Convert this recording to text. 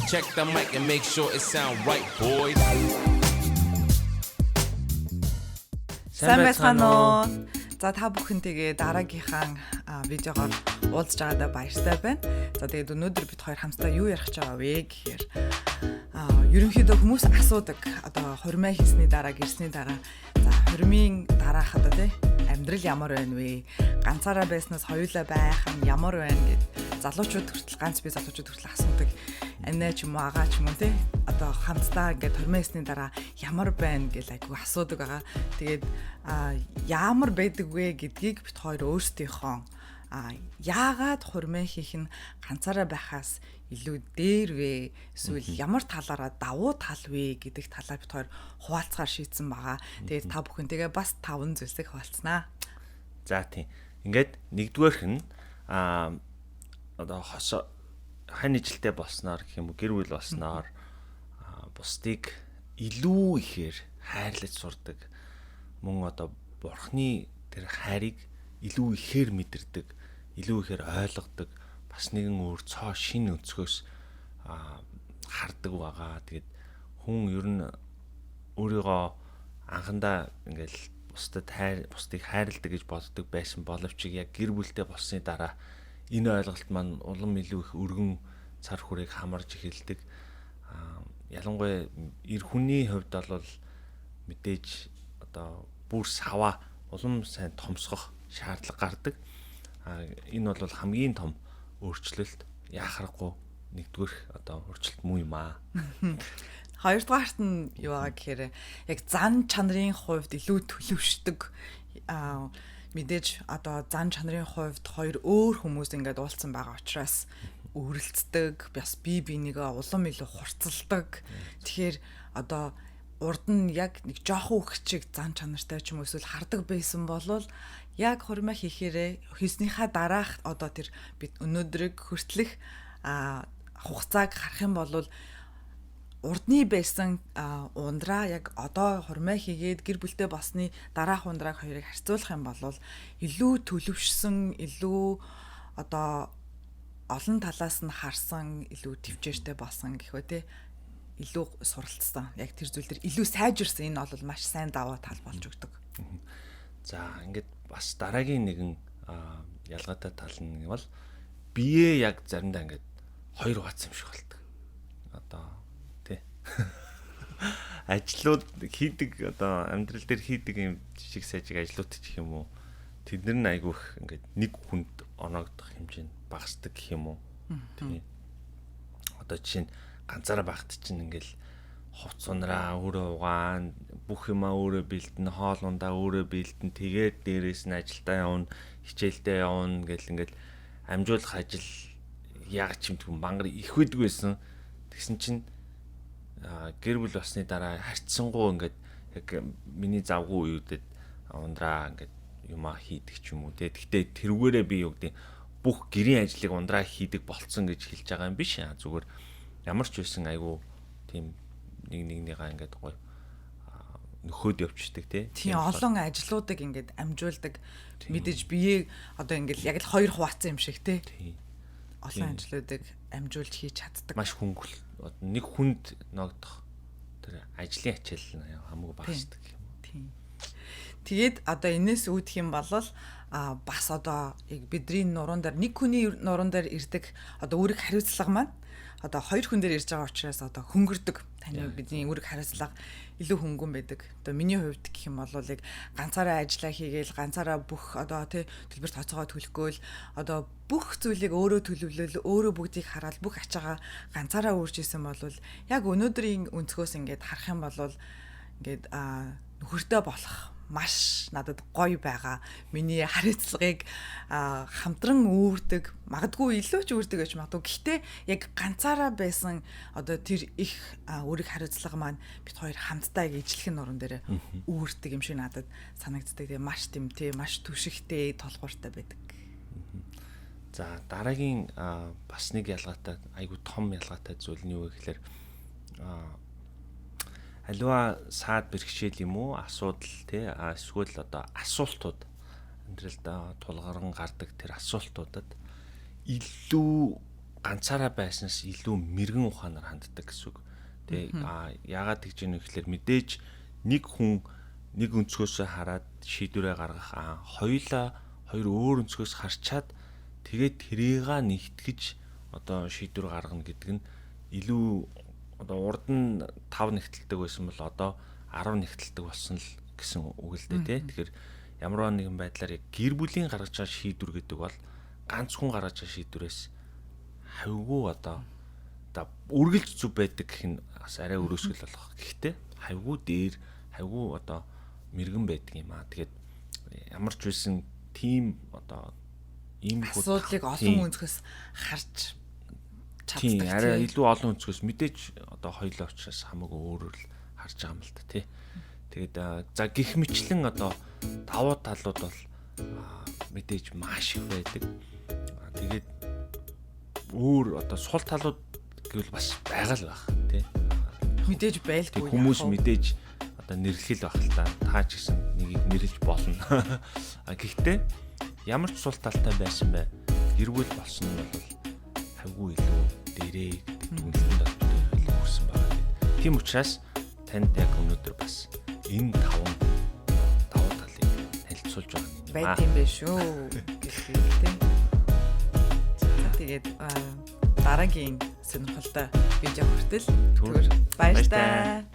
Check the mic and make sure it sound right, boys. Сайн байцгаана уу? За та бүхэнтэйгээ дараагийнхаа видеогоор уулзж байгаадаа баяртай байна. За тэгээд өнөөдөр бид хоёр хамтдаа юу ярих гэж байгаа вэ гэхээр ерөнхийдөө хүмүүс асуудаг одоо хурмаа хийсний дараа гэрсний дараа за хурмын дараах одоо тий амьдрал ямар байна вэ? Ганцаараа байснаас хоёулаа байх нь ямар байна гэд залуучууд хүртэл ганц би залуучууд хүртэл асуудаг. Анаа ч юм уу агаа ч юм уу тий одоо хамтдаа ингээд хурмаа хийсний дараа ямар байна гэж айгүй асуудаг байгаа. Тэгээд ямар байдаг вэ гэдгийг бид хоёр өөрсдийнхөө яагаад хурмаа хийх нь ганцаараа байхаас илүү дээр вэ? Эсвэл ямар талаараа давуу тал вэ гэдэг талаар бид хоёр хуваалцахаар шийдсэн байгаа. Тэгээд та бүхэнтэйгээ бас 5 зүйлсийг хуваалцнаа. За тийм. Ингээд нэгдүгээрх нь одоо хань ижилтэй болсноор гэх юм уу гэр бүл болсноор бусдыг илүү ихээр хайрлаж сурдаг. Мөн одоо бурхны тэр хайрыг илүү ихээр мэдэрдэг, илүү ихээр ойлгодог. Бас нэгэн өөр цоо шин өнцгөөс хардаг байгаа. Тэгээд хүн ер нь өөрийгөө анхандаа ингээл бусдыг хайрладаг гэж боддог байсан боловч яг гэр бүлтэй болсны дараа энэ ойлголт маань улам илүү их өргөн цар хүрээг хамарж эхэлдэг. Ялангуяа эр хүний хувьд бол мэдээж одоо бүр саваа улам сайн томсгох шаардлага гардаг. Энэ бол хамгийн том өөрчлөлт яхахгүй нэгдүгээр одоо өөрчлөлт муу юм аа. Хоёрдугаарт нь юу байгаа гэхээр яг зан чанарын хувьд илүү төлөвшдөг. Мэдээж одоо зан чанарын хувьд хоёр өөр хүмүүс ингээд уулзсан байгаа учраас өрөлддөг, бас бие бинийгээ улам илүү хурцлдаг. Тэгэхээр одоо урд нь яг нэг жоохон хөвчиг зан чанартай ч юм уу эсвэл хардаг байсан болвол яг хурмаа хийхээрээ хийснийхаа дараах одоо тэр бид өнөөдрийг хүртлэх хугацааг харах юм бол урдны байсан ундраа яг одоо хурмаа хийгээд гэр бүлтэй болсны дараах ундрааг хоёрыг харьцуулах юм бол илүү төлөвшсөн, илүү одоо олон талаас нь харсан, илүү төвчээртэй болсон гэх үү те илүү суралцсан. Яг тэр зүйл төр илүү сайжирсан. Энэ бол маш сайн даваа тал болж өгдөг. За ингээд бас дараагийн нэгэн ялгаатай тал нь бол бие яг заримдаа ингээд хоёр хувац юм шиг болдог. Одоо тий. Ажлууд хийдэг одоо амьдрал дээр хийдэг юм жижиг сажиг ажлууд гэх юм уу. Тэднэр нь айгүйх ингээд нэг хүнд оноогдох хэмжээнд багасдаг гэх юм уу. Тий. Одоо жишээ нь ганцаараа байхад чинь ингээл хувц унраа өөрөө угаан бүх юмаа өөрөө бэлдэн хоол ундаа өөрөө бэлдэн тэгээд дээрээс нь ажилдаа явна хичээлдээ явна гэл ингээл амжуулах ажил яг чимтгүн мангар их байдаг байсан. Тэгсэн чинь гэр бүл болсны дараа харьцсангуу ингээд яг миний завгүй үеүүдэд ундраа ингээд юмаа хийдэг ч юм уу те. Гэхдээ тэрүүгээрээ би юу гэдэг бүх гэрийн ажлыг ундраа хийдэг болцсон гэж хэлж байгаа юм биш аа. Зүгээр ямар ч байсан айгу тийм нэгнийгаа ингээд гоё нөхөд явчихдаг тий. Тийм олон ажлуудыг ингээд амжуулдаг. Мэдээж бие одоо ингээд яг л хоёр хуваацсан юм шиг тий. Олон ажлуудыг амжуулж хийж чаддаг. Маш хөнгөл нэг хүнд ногдох тэр ажлын ачаал хамаагүй багасдаг юм. Тийм. Тэгээд одоо энэс үүдэх юм бол бас одоо яг бидний нуруунд дээр нэг хүний нуруунд дээр ирдэг одоо үүрэг хариуцлага маань одоо хоёр хүн дээр ирж байгаа учраас одоо хөнгөрдөг. Таны бидний үүрэг хариуцлага илүү хөнгөн байдаг. Одоо миний хувьд гэх юм бол яг ганцаараа ажиллаа хийгээл ганцаараа бүх одоо тий төлбөр тооцоогоо төлөхгүй л одоо бүх зүйлийг өөрөө төлөвлөл өөрөө бүгдийг хараад бүх ачаагаа ганцаараа өөрж исэн бол яг өнөөдрийн өнцгөөс ингээд харах юм бол ингээд нөхөртэй болох маш надад гоё байгаа. Миний хариуцлагыг хамтран үүрдэг, магадгүй илүү ч үүрдэг гэж магадгүй. Гэхдээ яг ганцаараа байсан одоо тэр их үүрэг хариуцлага маань бид хоёр хамтдаа ижлэхэн нуруунд дээр үүрдэг юм шиг надад санагддаг. Тэгээ маш тэмтэй, маш түшигтэй, толгууртай байдаг. За дараагийн бас нэг ялгаатай, айгу том ялгаатай зүйл нь юу вэ гэхээр аливаа саад бэрхшээл юм уу асуудал тий эсвэл одоо асуултууд амьдралдаа тулгарн гардаг тэр асуултуудад илүү ганцаараа байснаас илүү мэрэгэн ухаанаар ханддаг гэсэн үг. Тэгээ яагаад гэж юм гэхээр мэдээж нэг хүн нэг өнцгөөсөө хараад шийдвэрээ гаргах хоёр өөр өнцгөөс харчаад тэгээд тэрийг нэгтгэж одоо шийдвэр гаргана гэдэг нь илүү одоо урд нь 5 нэгтэлдэг байсан бол одоо 10 нэгтэлдэг болсон л гэсэн үг л дээ тий. Тэгэхээр ямар нэгэн байдлаар яг гэр бүлийн гаргаж байгаа шийдвэр гэдэг бол ганц хүн гаргаж байгаа шийдвэрээс хавьгүй одоо үргэлж зүв байдаг гэх нь бас арай өрөөсгөл болох. Гэхдээ хавьгүй одоо мэрэгэн байдаг юм аа. Тэгээд ямар ч байсан тийм одоо ийм асуудлыг олон өнцгөөс харж чаддаг. Арай илүү олон өнцгөөс мэдээж одоо хоёулаа учраас хамаагүй өөрөөр л харж байгаа юм л та тий. Тэгээд за гих мэтлэн одоо давуу талууд бол мэдээж маш их байдаг. Тэгээд өөр одоо сул талууд гэвэл бас байгаа л байх тий. Мэдээж байлгүй. Хүмүүс мэдээж одоо нэрлэхэл байх л та. Та ч гэсэн нэгийг нэрлэж болно. Гэхдээ ямар ч сул талтай байсан бай эргүүл болсон нь бол хавьгүй илүү дээрээ гэдэг үнэлтэнд орж ирсэн байна. Тийм учраас танд яг өнөөдөр бас энэ давуу талыг танилцуулж байгаа юм байт юм байна шүү. Гэхдээ тэгээд дараагийн сонирхолтой видео хүртэл баяр таа.